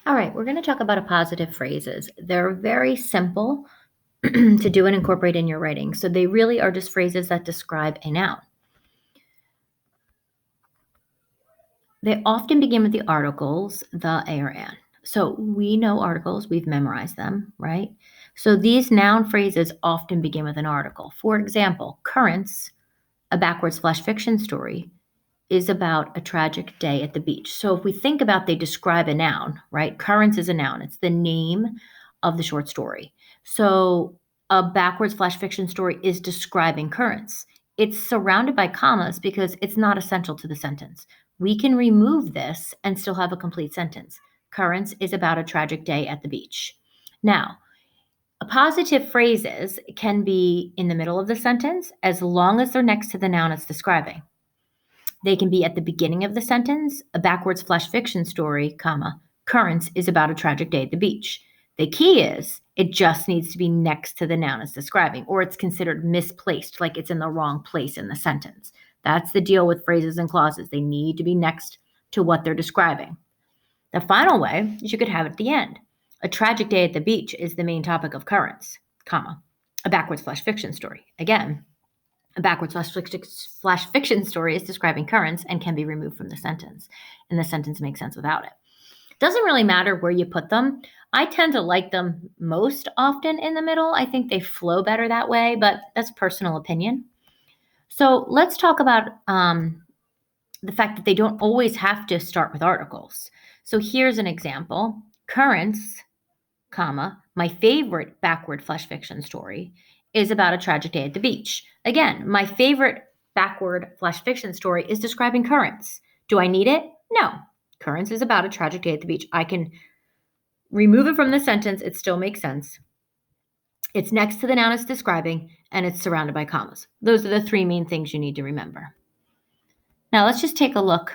All right, we're going to talk about appositive phrases. They're very simple to do and incorporate in your writing. So they really are just phrases that describe a noun. They often begin with the articles, the, a, or an. So we know articles, we've memorized them, right? So these noun phrases often begin with an article. For example, Currents, a backwards flash fiction story, is about a tragic day at the beach. So if we think about they describe a noun, right? Currents is a noun. It's the name of the short story. So a backwards flash fiction story is describing currents. It's surrounded by commas because it's not essential to the sentence. We can remove this and still have a complete sentence. Currents is about a tragic day at the beach. Now, appositive phrases can be in the middle of the sentence as long as they're next to the noun it's describing. They can be at the beginning of the sentence. A backwards flash fiction story, comma, Currents is about a tragic day at the beach. The key is it just needs to be next to the noun it's describing, or it's considered misplaced, like it's in the wrong place in the sentence. That's the deal with phrases and clauses. They need to be next to what they're describing. The final way is you could have it at the end. A tragic day at the beach is the main topic of Currents, comma, a backwards flash fiction story. Again, a backwards flash fiction story is describing currents and can be removed from the sentence, and the sentence makes sense without it. Doesn't really matter where you put them. I tend to like them most often in the middle. I think they flow better that way, but that's personal opinion. So let's talk about the fact that they don't always have to start with articles. So here's an example. Currents, comma, my favorite backward flash fiction story is about a tragic day at the beach. Again, my favorite backward flash fiction story is describing currents. Do I need it? No. Currents is about a tragic day at the beach. I can remove it from the sentence. It still makes sense. It's next to the noun it's describing, and it's surrounded by commas. Those are the three main things you need to remember. Now let's just take a look.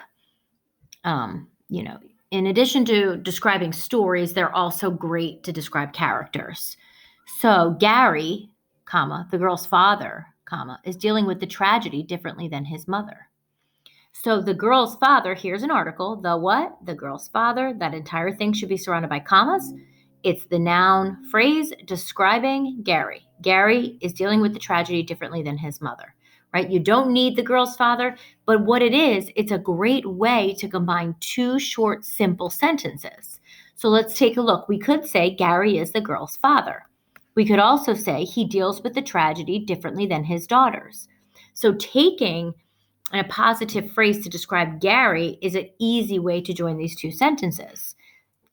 In addition to describing stories, they're also great to describe characters. So Gary, comma, the girl's father, comma, is dealing with the tragedy differently than his mother. So the girl's father, here's an article, the what? The girl's father, that entire thing should be surrounded by commas. It's the noun phrase describing Gary. Gary is dealing with the tragedy differently than his mother, right? You don't need the girl's father, but what it is, it's a great way to combine two short, simple sentences. So let's take a look. We could say Gary is the girl's father. We could also say he deals with the tragedy differently than his daughters. So taking a positive phrase to describe Gary is an easy way to join these two sentences.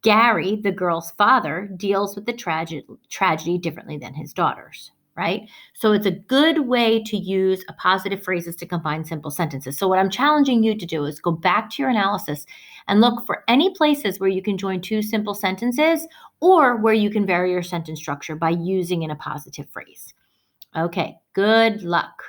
Gary, the girl's father, deals with the tragedy differently than his daughters, right? So it's a good way to use appositive phrases to combine simple sentences. So what I'm challenging you to do is go back to your analysis and look for any places where you can join two simple sentences or where you can vary your sentence structure by using an appositive phrase. Okay, good luck.